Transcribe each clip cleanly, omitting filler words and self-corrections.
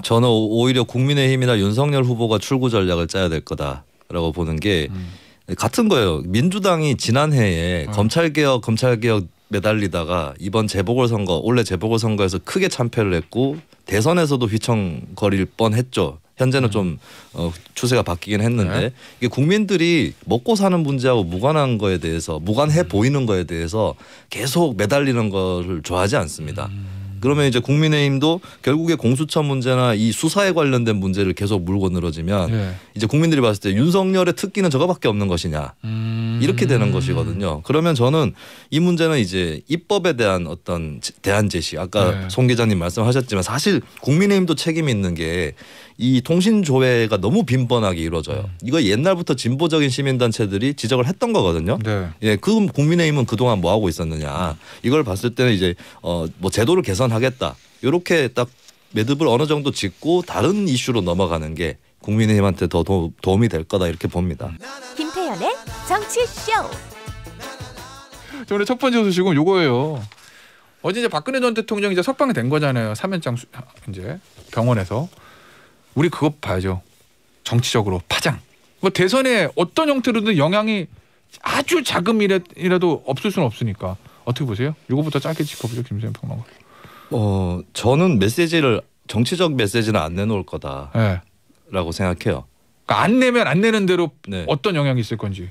저는 오히려 국민의힘이나 윤석열 후보가 출구 전략을 짜야 될 거다라고 보는 게 같은 거예요. 민주당이 지난해에 검찰개혁 매달리다가 이번 재보궐선거 올해 재보궐선거에서 크게 참패를 했고 대선에서도 휘청거릴 뻔했죠. 현재는 좀 추세가 바뀌긴 했는데 이게 국민들이 먹고 사는 문제하고 무관한 거에 대해서 무관해 보이는 거에 대해서 계속 매달리는 거를 좋아하지 않습니다. 그러면 이제 국민의힘도 결국에 공수처 문제나 이 수사에 관련된 문제를 계속 물고 늘어지면 이제 국민들이 봤을 때 윤석열의 특기는 저거밖에 없는 것이냐 이렇게 되는 것이거든요. 그러면 저는 이 문제는 이제 입법에 대한 어떤 대안 제시 아까 송 기자님 말씀하셨지만 사실 국민의힘도 책임이 있는 게 이 통신 조회가 너무 빈번하게 이루어져요. 이거 옛날부터 진보적인 시민단체들이 지적을 했던 거거든요. 예, 그 국민의힘은 그동안 뭐 하고 있었느냐. 이걸 봤을 때는 이제 뭐 제도를 개선하겠다. 이렇게 딱 매듭을 어느 정도 짓고 다른 이슈로 넘어가는 게 국민의힘한테 더 도움이 될 거다 이렇게 봅니다. 김태현의 정치쇼. 저 오늘 첫 번째 소식은 요거예요. 어제 이제 박근혜 전 대통령이 이제 석방된 거잖아요. 3연장 이제 병원에서. 우리 그거 봐야죠. 정치적으로 파장. 뭐 대선에 어떤 형태로든 영향이 아주 자금이라도 없을 수는 없으니까 어떻게 보세요? 이거부터 짧게 짚어보죠, 김수현 평론가. 저는 정치적 메시지는 안 내놓을 거다라고 생각해요. 그러니까 안 내면 안 내는 대로 어떤 영향이 있을 건지.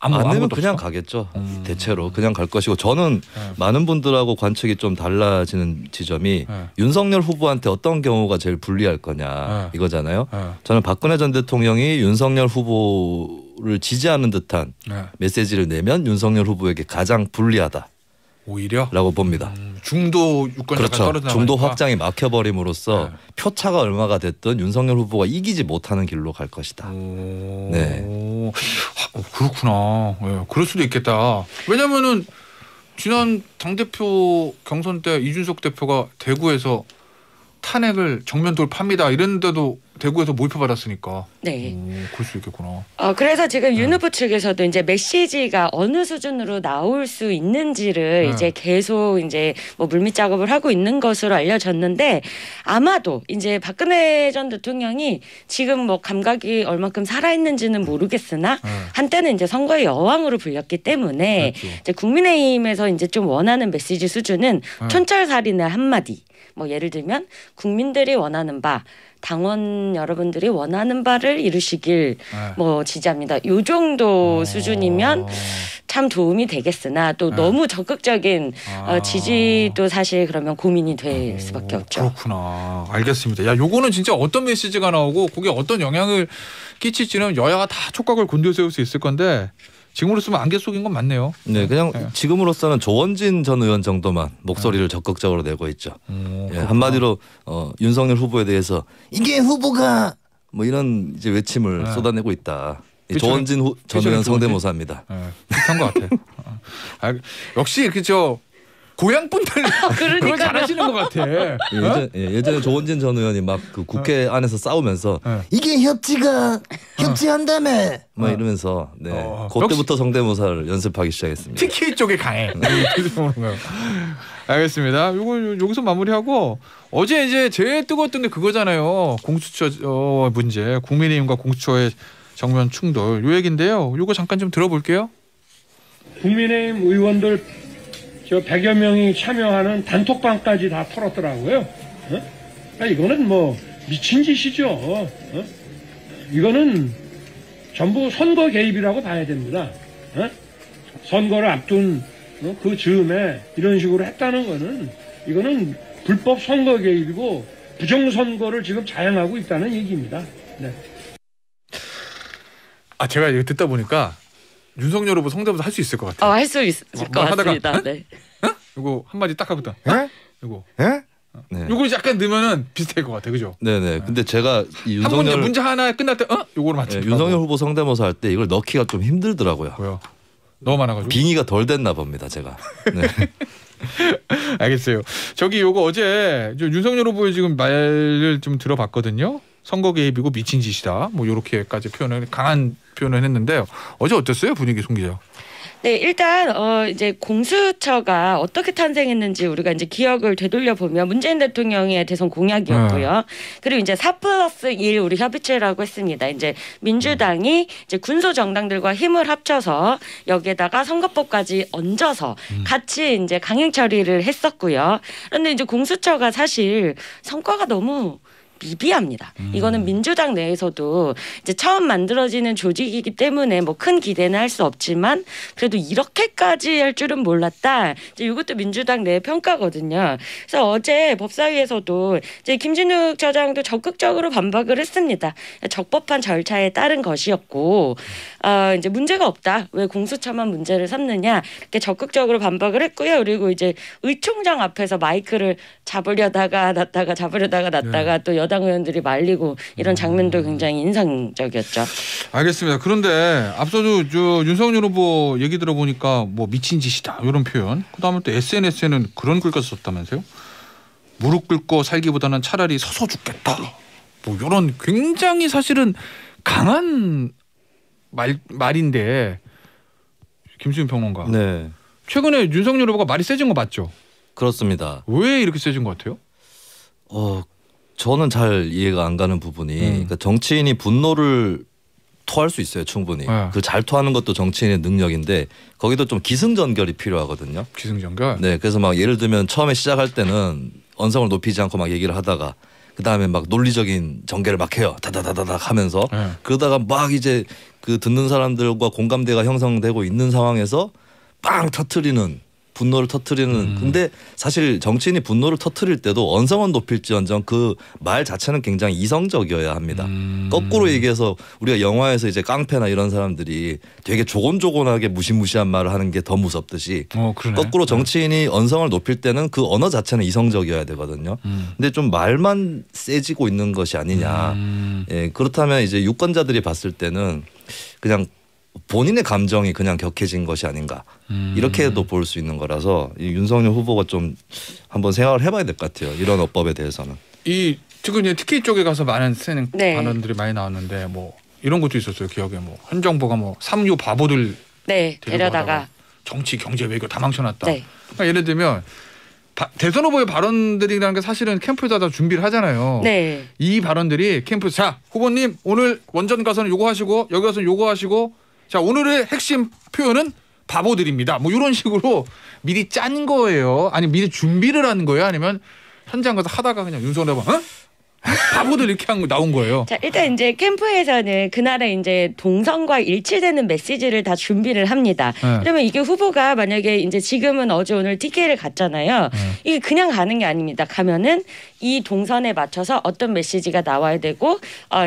안 내면 그냥 가겠죠. 대체로 그냥 갈 것이고 저는 많은 분들하고 관측이 좀 달라지는 지점이 윤석열 후보한테 어떤 경우가 제일 불리할 거냐 이거잖아요. 저는 박근혜 전 대통령이 윤석열 후보를 지지하는 듯한 메시지를 내면 윤석열 후보에게 가장 불리하다. 오히려? 라고 봅니다. 중도 유권자가 그렇죠. 떨어져 중도 확장이 막혀버림으로써 표차가 얼마가 됐든 윤석열 후보가 이기지 못하는 길로 갈 것이다. 네. 그렇구나. 네, 그럴 수도 있겠다. 왜냐면은 지난 당대표 경선 때 이준석 대표가 대구에서 탄핵을 정면 돌파합니다. 이랬는데도 대구에서 몰표 받았으니까. 네. 그럴 수 있겠구나. 그래서 지금 윤 후보 측에서도 이제 메시지가 어느 수준으로 나올 수 있는지를 이제 계속 이제 뭐 물밑 작업을 하고 있는 것으로 알려졌는데 아마도 이제 박근혜 전 대통령이 지금 뭐 감각이 얼만큼 살아있는지는 모르겠으나 한때는 이제 선거의 여왕으로 불렸기 때문에 이제 국민의힘에서 이제 좀 원하는 메시지 수준은 촌철살인의 한마디. 뭐 예를 들면 국민들이 원하는 바 당원 여러분들이 원하는 바를 이루시길 뭐 지지합니다. 요 정도 수준이면 참 도움이 되겠으나 또 너무 적극적인 지지도 사실 그러면 고민이 될 수밖에 없죠. 그렇구나. 알겠습니다. 야, 요거는 진짜 어떤 메시지가 나오고 그게 어떤 영향을 끼칠지는 여야가 다 촉각을 곤두세울 수 있을 건데 지금으로서는 안개 속인 건 맞네요. 네, 그냥 지금으로서는 조원진 전 의원 정도만 목소리를 적극적으로 내고 있죠. 한마디로 윤석열 후보에 대해서 이게 후보가 뭐 이런 이제 외침을 쏟아내고 있다. 조원진 전 의원 성대모사입니다. 비슷한 것 같아. 역시 그죠. 고향 분들 그걸 잘하시는 것 같아. 예전에 조원진 전 의원이 막 그 국회 안에서 싸우면서 이게 협치한다며 막 이러면서 그때부터 성대모사를 연습하기 시작했습니다. 특히 이쪽에 강해. 알겠습니다. 이거 여기서 마무리하고 어제 이제 제일 뜨거웠던 게 그거잖아요. 공수처 문제, 국민의힘과 공수처의 정면 충돌 요 얘긴데요. 이거 잠깐 좀 들어볼게요. 국민의힘 의원들 100여 명이 참여하는 단톡방까지 다 털었더라고요. 이거는 뭐 미친 짓이죠. 이거는 전부 선거 개입이라고 봐야 됩니다. 선거를 앞둔 그 즈음에 이런 식으로 했다는 거는 이거는 불법 선거 개입이고 부정선거를 지금 자행하고 있다는 얘기입니다. 네. 제가 이거 듣다 보니까 윤석열 후보 성대모사 할 수 있을 것 같아요. 할 수 있을 것 같습니다. 하다가, 네. 이거 한마디 딱 하거든. 이거. 네. 요거 약간 넣으면은 비슷할 것 같아, 그죠? 네네. 근데 제가 이 윤석열 문제 하나 끝날 때 요거를 맞춘. 윤석열 후보 성대모사 할 때 이걸 넣기가 좀 힘들더라고요. 왜요? 너무 많아가지고. 빙의가 덜 됐나 봅니다, 제가. 네. 알겠어요. 저기 요거 어제 윤석열 후보의 지금 말을 좀 들어봤거든요. 선거 개입이고 미친 짓이다. 뭐 요렇게까지 강한 표현을 했는데요. 어제 어땠어요, 분위기 송 기자? 네, 일단 이제 공수처가 어떻게 탄생했는지 우리가 이제 기억을 되돌려 보면 문재인 대통령의 대선 공약이었고요. 그리고 이제 4+1 우리 협의체라고 했습니다. 이제 민주당이 이제 군소 정당들과 힘을 합쳐서 여기에다가 선거법까지 얹어서 같이 이제 강행 처리를 했었고요. 그런데 이제 공수처가 사실 성과가 너무 미비합니다. 이거는 민주당 내에서도 이제 처음 만들어지는 조직이기 때문에 뭐 큰 기대는 할 수 없지만 그래도 이렇게까지 할 줄은 몰랐다. 이제 이것도 민주당 내 평가거든요. 그래서 어제 법사위에서도 이제 김진욱 처장도 적극적으로 반박을 했습니다. 적법한 절차에 따른 것이었고 이제 문제가 없다. 왜 공수처만 문제를 삼느냐 이렇게 적극적으로 반박을 했고요. 그리고 이제 의총장 앞에서 마이크를 잡으려다가 놨다가 또 여당 의원들이 말리고 이런 장면도 굉장히 인상적이었죠. 알겠습니다. 그런데 앞서도 윤석열 후보 얘기 들어보니까 뭐 미친 짓이다 이런 표현. 그다음에 또 SNS에는 그런 글까지 썼다면서요? 무릎 꿇고 살기보다는 차라리 서서 죽겠다. 뭐 이런 굉장히 사실은 강한 말인데 김수민 평론가. 네. 최근에 윤석열 후보가 말이 세진 거 맞죠? 그렇습니다. 왜 이렇게 세진 것 같아요? 저는 잘 이해가 안 가는 부분이 그러니까 정치인이 분노를 토할 수 있어요. 충분히. 그 잘 토하는 것도 정치인의 능력인데 거기도 좀 기승전결이 필요하거든요. 기승전결? 네. 그래서 막 예를 들면 처음에 시작할 때는 언성을 높이지 않고 막 얘기를 하다가 그다음에 막 논리적인 전개를 막 해요. 다다다다닥 하면서 그러다가 막 이제 그 듣는 사람들과 공감대가 형성되고 있는 상황에서 빵 터트리는 분노를 터트리는 근데 사실 정치인이 분노를 터트릴 때도 언성은 높일지언정 그 말 자체는 굉장히 이성적이어야 합니다. 거꾸로 얘기해서 우리가 영화에서 이제 깡패나 이런 사람들이 되게 조곤조곤하게 무시무시한 말을 하는 게 더 무섭듯이 거꾸로 정치인이 언성을 높일 때는 그 언어 자체는 이성적이어야 되거든요. 근데 좀 말만 세지고 있는 것이 아니냐. 예, 그렇다면 이제 유권자들이 봤을 때는 그냥 본인의 감정이 그냥 격해진 것이 아닌가 이렇게도 볼 수 있는 거라서 이 윤석열 후보가 좀 한번 생각을 해봐야 될 것 같아요. 이런 어법에 대해서는. 이 지금 이제 특히 쪽에 가서 많은 세는 발언들이 많이 나왔는데 뭐 이런 것도 있었어요. 기억에 뭐 현 정부가 뭐 삼류 바보들 데려다가 정치, 경제, 외교 다 망쳐놨다. 네. 그러니까 예를 들면 대선 후보의 발언들이라는 게 사실은 캠프에다 다 준비를 하잖아요. 네. 이 발언들이 캠프 자 후보님 오늘 원전 가서는 요거 하시고 여기 가서는 요거 하시고 자 오늘의 핵심 표현은 바보들입니다. 뭐 이런 식으로 미리 짠 거예요. 아니 미리 준비를 한 거예요. 아니면 현장 가서 하다가 그냥 윤석열 후보 바보들 이렇게 나온 거예요. 자, 일단 이제 캠프에서는 그날의 이제 동선과 일치되는 메시지를 다 준비를 합니다. 그러면 이게 후보가 만약에 이제 지금은 어제 오늘 TK를 갔잖아요. 이게 그냥 가는 게 아닙니다. 가면은 이 동선에 맞춰서 어떤 메시지가 나와야 되고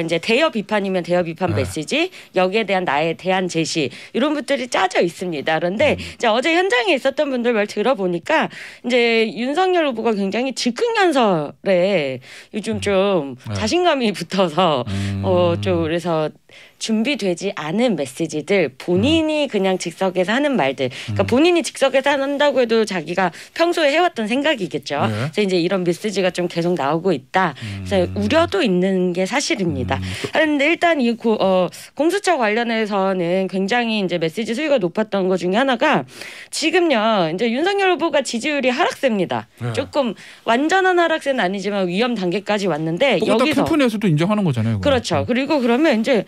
이제 대여 비판이면 대여 비판 메시지, 여기에 대한 나의 대안 제시 이런 것들이 짜져 있습니다. 그런데 이제 어제 현장에 있었던 분들 말 들어보니까 이제 윤석열 후보가 굉장히 즉흥 연설에 요즘 좀 자신감이 붙어서 좀 그래서 준비되지 않은 메시지들 본인이 그냥 즉석에서 하는 말들 그러니까 본인이 즉석에서 한다고 해도 자기가 평소에 해왔던 생각이겠죠. 그래서 이제 이런 메시지가 좀 계속 나오고 있다. 그래서 우려도 있는 게 사실입니다. 그런데 일단 이 공수처 관련해서는 굉장히 이제 메시지 수위가 높았던 것 중에 하나가 지금요 이제 윤석열 후보가 지지율이 하락세입니다. 조금 완전한 하락세는 아니지만 위험 단계까지 왔는데 여기서 캠프내에서도 인정하는 거잖아요. 그거. 그렇죠. 그리고 그러면 이제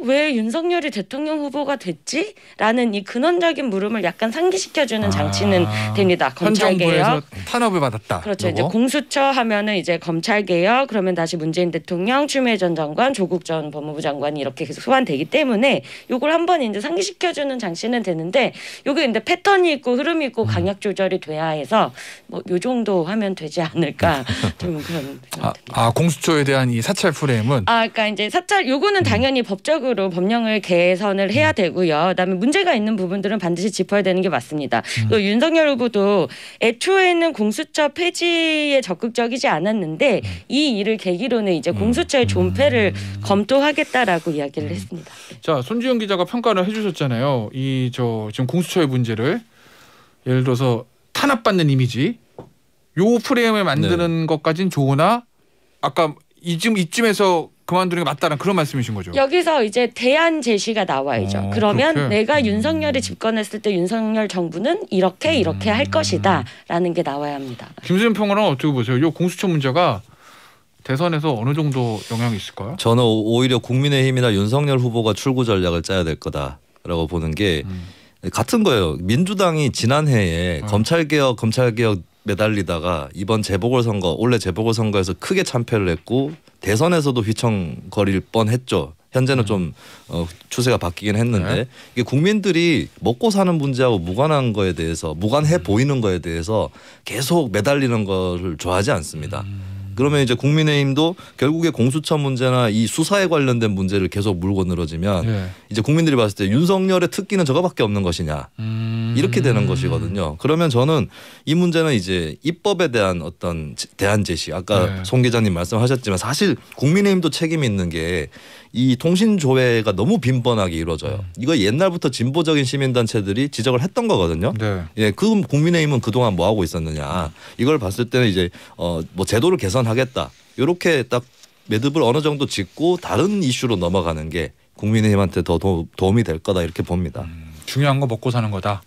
왜 윤석열이 대통령 후보가 됐지? 라는 이 근원적인 물음을 약간 상기시켜주는 장치는 됩니다. 검찰개혁. 탄압을 받았다. 그렇죠. 요거. 이제 공수처 하면은 이제 검찰개혁 그러면 다시 문재인 대통령, 추미애 전 장관, 조국 전 법무부 장관이 이렇게 계속 소환되기 때문에 요걸 한번 이제 상기시켜주는 장치는 되는데 요게 근데 패턴이 있고 흐름이 있고 강약 조절이 돼야 해서 뭐 요 정도 하면 되지 않을까 좀 그런. 공수처에 대한 이 사찰 프레임은. 그러니까 이제 사찰 요거는 당연히 법적으로 법령을 개선을 해야 되고요. 그다음에 문제가 있는 부분들은 반드시 짚어야 되는 게 맞습니다. 또 윤석열 후보도 애초에는 공수처 폐지에 적극적이지 않았는데 이 일을 계기로는 이제 공수처의 존폐를 검토하겠다라고 이야기를 했습니다. 자, 손지영 기자가 평가를 해주셨잖아요. 지금 공수처의 문제를 예를 들어서 탄압받는 이미지 요 프레임을 만드는 것까진 좋으나 아까 이쯤에서 그만두는 게 맞다는 그런 말씀이신 거죠. 여기서 이제 대안 제시가 나와야죠. 그러면 그렇게? 내가 윤석열이 집권했을 때 윤석열 정부는 이렇게 할 것이다라는 게 나와야 합니다. 김수현 평론가는 어떻게 보세요? 이 공수처 문제가 대선에서 어느 정도 영향이 있을까요? 저는 오히려 국민의힘이나 윤석열 후보가 출구 전략을 짜야 될 거다라고 보는 게 같은 거예요. 민주당이 지난해에 검찰개혁 매달리다가 이번 재보궐선거 올해 재보궐선거에서 크게 참패를 했고 대선에서도 휘청거릴 뻔했죠. 현재는 좀 추세가 바뀌긴 했는데 네. 이게 국민들이 먹고 사는 문제하고 무관한 거에 대해서 무관해 보이는 거에 대해서 계속 매달리는 것을 좋아하지 않습니다. 그러면 이제 국민의힘도 결국에 공수처 문제나 이 수사에 관련된 문제를 계속 물고 늘어지면 네. 이제 국민들이 봤을 때 윤석열의 특기는 저거밖에 없는 것이냐 이렇게 되는 것이거든요. 그러면 저는 이 문제는 이제 입법에 대한 어떤 대안 제시 아까 네. 송 기자님 말씀하셨지만 사실 국민의힘도 책임이 있는 게 이 통신 조회가 너무 빈번하게 이루어져요. 이거 옛날부터 진보적인 시민단체들이 지적을 했던 거거든요. 네. 예, 그 국민의힘은 그동안 뭐 하고 있었느냐. 이걸 봤을 때는 이제 뭐 제도를 개선하겠다. 이렇게 딱 매듭을 어느 정도 짓고 다른 이슈로 넘어가는 게 국민의힘한테 더 도움이 될 거다 이렇게 봅니다. 중요한 거 먹고 사는 거다.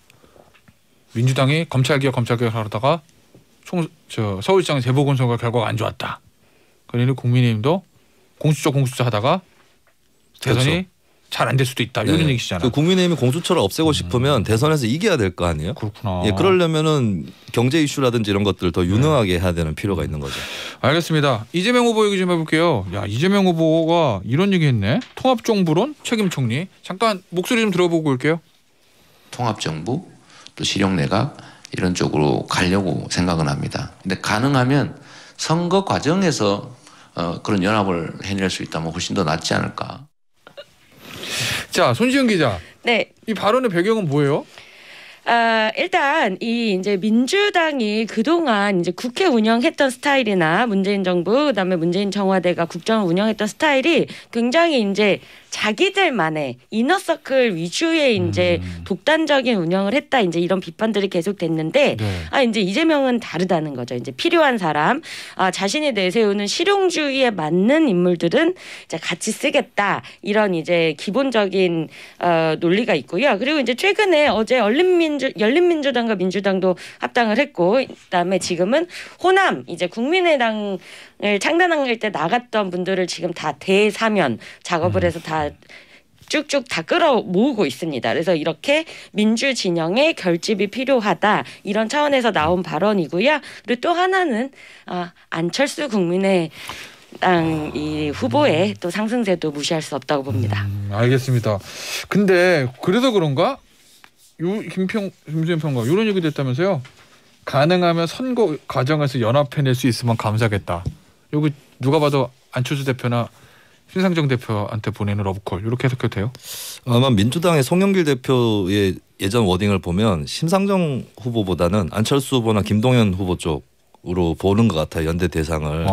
민주당이 검찰개혁 하다가 서울시장 재보궐선거 결과가 안 좋았다. 그러니 국민의힘도 공수처 하다가 대선이 그렇죠. 잘 안 될 수도 있다. 이런 얘기시잖아요. 그 국민의힘이 공수처를 없애고 싶으면 대선에서 이겨야 될 거 아니에요? 그렇구나. 예, 그러려면은 경제 이슈라든지 이런 것들을 더 유능하게 해야 되는 필요가 있는 거죠. 알겠습니다. 이재명 후보 얘기 좀 해볼게요. 야, 이재명 후보가 이런 얘기했네. 통합정부론 책임 총리. 잠깐 목소리 좀 들어보고 올게요. 통합정부 또 실용내각 이런 쪽으로 가려고 생각은 합니다. 근데 가능하면 선거 과정에서 그런 연합을 해낼 수 있다면 훨씬 더 낫지 않을까. 자, 손지은 기자. 네. 이 발언의 배경은 뭐예요? 일단 이 이제 민주당이 그동안 이제 국회 운영했던 스타일이나 문재인 정부 그다음에 문재인 청와대가 국정을 운영했던 스타일이 굉장히 이제 자기들만의 이너서클 위주의 이제 독단적인 운영을 했다 이제 이런 비판들이 계속 됐는데 네. 이제 이재명은 다르다는 거죠. 이제 필요한 사람, 자신이 내세우는 실용주의에 맞는 인물들은 이제 같이 쓰겠다 이런 이제 기본적인 논리가 있고요. 그리고 이제 최근에 어제 열린민주당과 민주당도 합당을 했고, 그다음에 지금은 호남 이제 국민의당을 창단할 때 나갔던 분들을 지금 다 대사면 작업을 해서 다 쭉쭉 다 끌어 모으고 있습니다. 그래서 이렇게 민주 진영의 결집이 필요하다 이런 차원에서 나온 발언이고요. 그리고 또 하나는 안철수 국민의당 이 후보의 또 상승세도 무시할 수 없다고 봅니다. 알겠습니다. 근데 그래서 그런가? 김수현 평론가 이런 얘기도 했다면서요. 가능하면 선거 과정에서 연합해낼 수 있으면 감사하겠다. 여기 누가 봐도 안철수 대표나 신상정 대표한테 보내는 러브콜 이렇게 해석해도 돼요? 아마 민주당의 송영길 대표의 예전 워딩을 보면 심상정 후보보다는 안철수 후보나 김동연 후보 쪽으로 보는 것 같아요. 연대 대상을.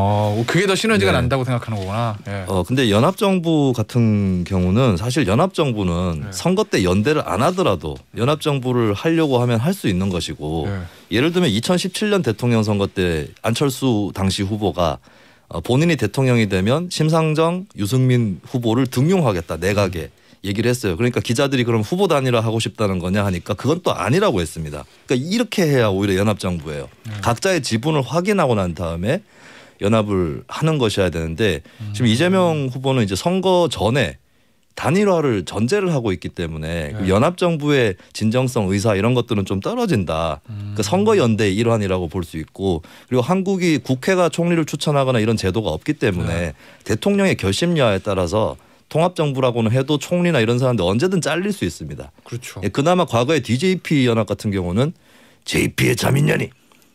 그게 더 시너지가 네. 난다고 생각하는 거구나. 예. 근데 연합정부 같은 경우는 사실 연합정부는 네. 선거 때 연대를 안 하더라도 연합정부를 하려고 하면 할 수 있는 것이고 예를 들면 2017년 대통령 선거 때 안철수 당시 후보가 본인이 대통령이 되면 심상정, 유승민 후보를 등용하겠다 내각에 얘기를 했어요. 그러니까 기자들이 그럼 후보 단일화 하고 싶다는 거냐 하니까 그건 또 아니라고 했습니다. 그러니까 이렇게 해야 오히려 연합정부예요. 각자의 지분을 확인하고 난 다음에 연합을 하는 것이어야 되는데 지금 이재명 후보는 이제 선거 전에 단일화를 전제를 하고 있기 때문에 그 연합정부의 진정성, 의사 이런 것들은 좀 떨어진다. 그 선거 연대의 일환이라고 볼 수 있고 그리고 한국이 국회가 총리를 추천하거나 이런 제도가 없기 때문에 대통령의 결심여하에 따라서 통합정부라고는 해도 총리나 이런 사람들 언제든 잘릴 수 있습니다. 그렇죠. 그나마 과거의 DJP 연합 같은 경우는 JP의 자민련이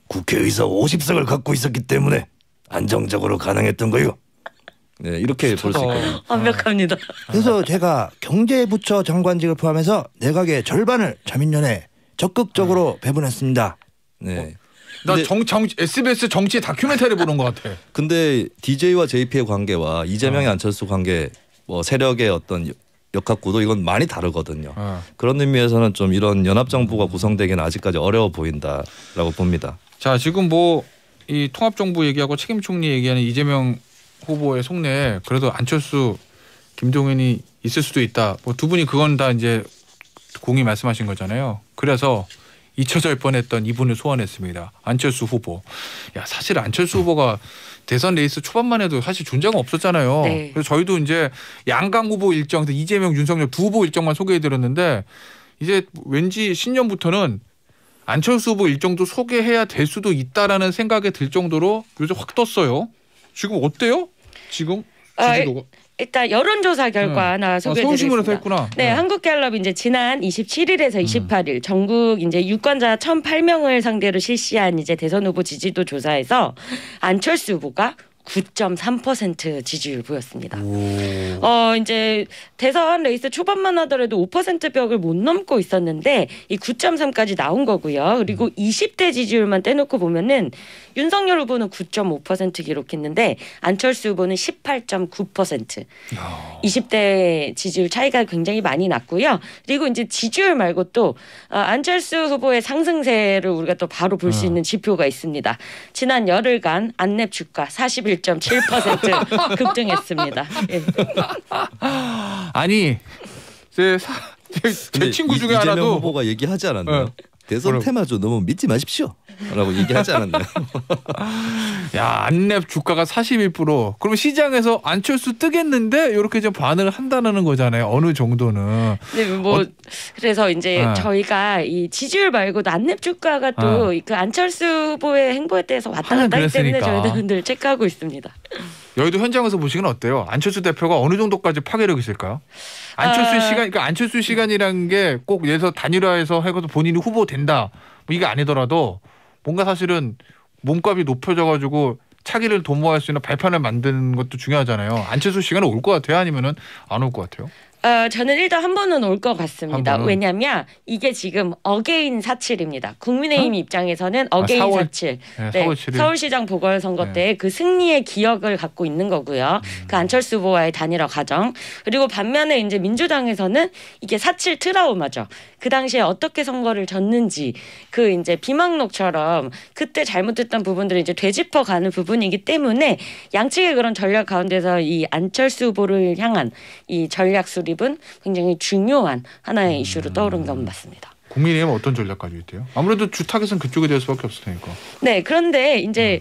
국회의사 50석을 갖고 있었기 때문에 안정적으로 가능했던 거요. 네, 이렇게 볼 수 있거든요. 완벽합니다. 그래서 제가 경제부처 장관직을 포함해서 내각의 절반을 자민련에 적극적으로 배분했습니다. 네. 나 근데, SBS 정치 다큐멘터리 보는 것 같아. 근데 DJ와 JP의 관계와 이재명의 안철수 관계, 뭐 세력의 어떤 역학구도 이건 많이 다르거든요. 그런 의미에서는 좀 이런 연합정부가 구성되기는 아직까지 어려워 보인다라고 봅니다. 자, 지금 뭐 이 통합정부 얘기하고 책임총리 얘기하는 이재명 후보의 속내에 그래도 안철수, 김종인이 있을 수도 있다. 뭐 두 분이 그건 다 이제 공이 말씀하신 거잖아요. 그래서 잊혀질 뻔했던 이분을 소환했습니다. 안철수 후보. 야, 사실 안철수 후보가 대선 레이스 초반만 해도 사실 존재가 없었잖아요. 네. 그래서 저희도 이제 양강 후보 일정, 이재명, 윤석열 두 후보 일정만 소개해드렸는데 이제 왠지 신년부터는 안철수 후보 일정도 소개해야 될 수도 있다라는 생각이 들 정도로 요즘 확 떴어요. 지금 어때요? 지금 지지도가? 일단 여론조사 결과 하나 소개해드리겠습니다. 서울신문에서 했구나. 네, 한국갤럽 이제 지난 27일에서 28일 전국 이제 유권자 1,008명을 상대로 실시한 이제 대선 후보 지지도 조사에서 안철수 후보가 9.3% 지지율 보였습니다. 이제 대선 레이스 초반만 하더라도 5% 벽을 못 넘고 있었는데 이 9.3까지 나온 거고요. 그리고 20대 지지율만 떼놓고 보면은 윤석열 후보는 9.5% 기록했는데 안철수 후보는 18.9%. 20대 지지율 차이가 굉장히 많이 났고요. 그리고 이제 지지율 말고 또 안철수 후보의 상승세를 우리가 또 바로 볼 수 있는 지표가 있습니다. 지난 열흘간 안랩 주가 41.7% 급등했습니다. 예. 아니 제 친구 중에 이재명 하나도 후보가 얘기하지 않았나요? 네. 대선 뭐라고? 테마주 너무 믿지 마십시오. 라고 얘기하지 않았나요? 야, 안랩 주가가 41%. 그럼 시장에서 안철수 뜨겠는데 이렇게 좀 반응을 한다는 거잖아요. 어느 정도는. 네, 뭐 그래서 이제 네. 저희가 이 지지율 말고도 안랩 주가가 또 그 안철수 후보의 행보에 대해서 왔다 갔다 하기 때문에 그랬으니까. 저희도 늘 체크하고 있습니다. 여의도 현장에서 보시기는 어때요? 안철수 대표가 어느 정도까지 파괴력 있을까요? 안철수 시간, 그러니까 안철수 시간이라는 게 꼭 예서 단일화해서 해서 본인이 후보 된다. 뭐 이게 아니더라도 뭔가 사실은 몸값이 높여져가지고 차기를 도모할 수 있는 발판을 만드는 것도 중요하잖아요. 안철수 시간은 올 것 같아요? 아니면은 안 올 것 같아요? 저는 일단 한 번은 올 것 같습니다. 한 번은? 왜냐하면 이게 지금 어게인 사칠입니다. 국민의힘 입장에서는 어게인 4월? 사칠. 네, 네, 4월 7일. 서울시장 보궐선거 때 그 승리의 기억을 갖고 있는 거고요. 그 안철수 후보와의 단일화 과정. 그리고 반면에 이제 민주당에서는 이게 사칠 트라우마죠. 그 당시에 어떻게 선거를 졌는지 그 이제 비망록처럼 그때 잘못했던 부분들을 이제 되짚어가는 부분이기 때문에 양측의 그런 전략 가운데서 이 안철수 후보를 향한 이 전략 수립은 굉장히 중요한 하나의 이슈로 떠오른 건 맞습니다. 국민의힘은 어떤 전략 가지고 있대요? 아무래도 주타겟은 그쪽에 될 수밖에 없을 테니까. 네, 그런데 이제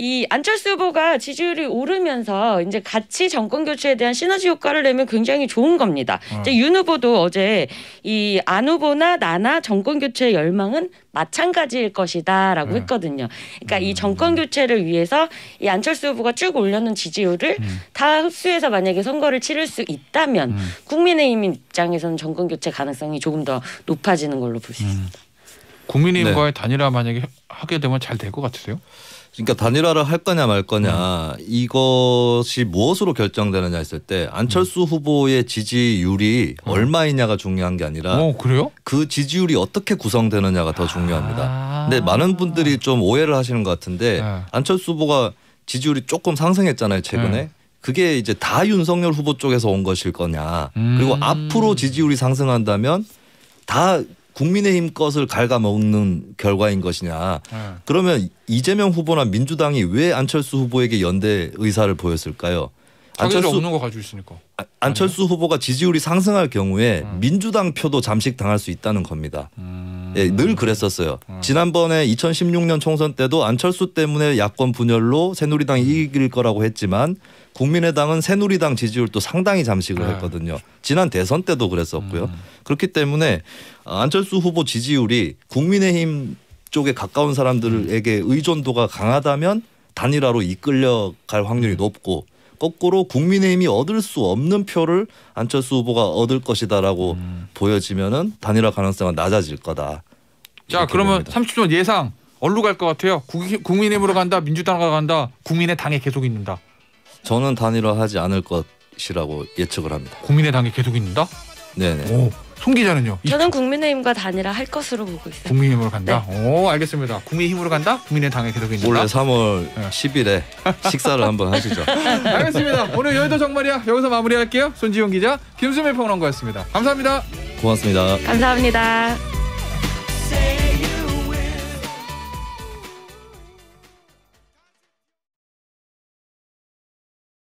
이 안철수 후보가 지지율이 오르면서 이제 같이 정권 교체에 대한 시너지 효과를 내면 굉장히 좋은 겁니다. 이제 윤 후보도 어제 이 안 후보나 나나 정권 교체의 열망은 마찬가지일 것이다라고 했거든요. 그러니까 이 정권 교체를 위해서 이 안철수 후보가 쭉 올려놓은 지지율을 다 흡수해서 만약에 선거를 치를 수 있다면 국민의힘 입장에서는 정권 교체 가능성이 조금 더 높아지는 걸로 볼 수 있습니다. 국민의힘과의 단일화 만약에 하게 되면 잘 될 것 같으세요? 그러니까 단일화를 할 거냐 말 거냐 이것이 무엇으로 결정되느냐 했을 때 안철수 후보의 지지율이 얼마이냐가 중요한 게 아니라 그래요? 그 지지율이 어떻게 구성되느냐가 더 중요합니다. 근데 많은 분들이 좀 오해를 하시는 것 같은데 안철수 후보가 지지율이 조금 상승했잖아요 최근에. 그게 이제 다 윤석열 후보 쪽에서 온 것일 거냐. 그리고 앞으로 지지율이 상승한다면 다 국민의힘 것을 갉아먹는 결과인 것이냐. 그러면 이재명 후보나 민주당이 왜 안철수 후보에게 연대 의사를 보였을까요? 안철수 없는 거 가지고 있으니까. 안철수 후보가 지지율이 상승할 경우에 민주당 표도 잠식당할 수 있다는 겁니다. 예, 늘 그랬었어요. 지난번에 2016년 총선 때도 안철수 때문에 야권 분열로 새누리당이 이길 거라고 했지만 국민의당은 새누리당 지지율도 상당히 잠식을 했거든요. 지난 대선 때도 그랬었고요. 그렇기 때문에 안철수 후보 지지율이 국민의힘 쪽에 가까운 사람들에게 의존도가 강하다면 단일화로 이끌려갈 확률이 높고 거꾸로 국민의힘이 얻을 수 없는 표를 안철수 후보가 얻을 것이다라고 보여지면은 단일화 가능성은 낮아질 거다. 자, 그러면 봅니다. 30초 예상 어디로 갈 것 같아요? 국민의힘으로 간다, 민주당으로 간다, 국민의당에 계속 있는다. 저는 단일화하지 않을 것이라고 예측을 합니다. 국민의당에 계속 있는다? 네네. 오, 송 기자는요? 저는 국민의힘과 단일화 할 것으로 보고 있어요. 국민의힘으로 간다? 오, 알겠습니다. 국민의힘으로 간다, 국민의당에 계속 있는다. 올해 3월 10일에 식사를 한번 하시죠. 알겠습니다. 오늘 여의도 정말이야 여기서 마무리할게요. 손지훈 기자, 김수미 평론가였습니다. 감사합니다. 고맙습니다. 감사합니다.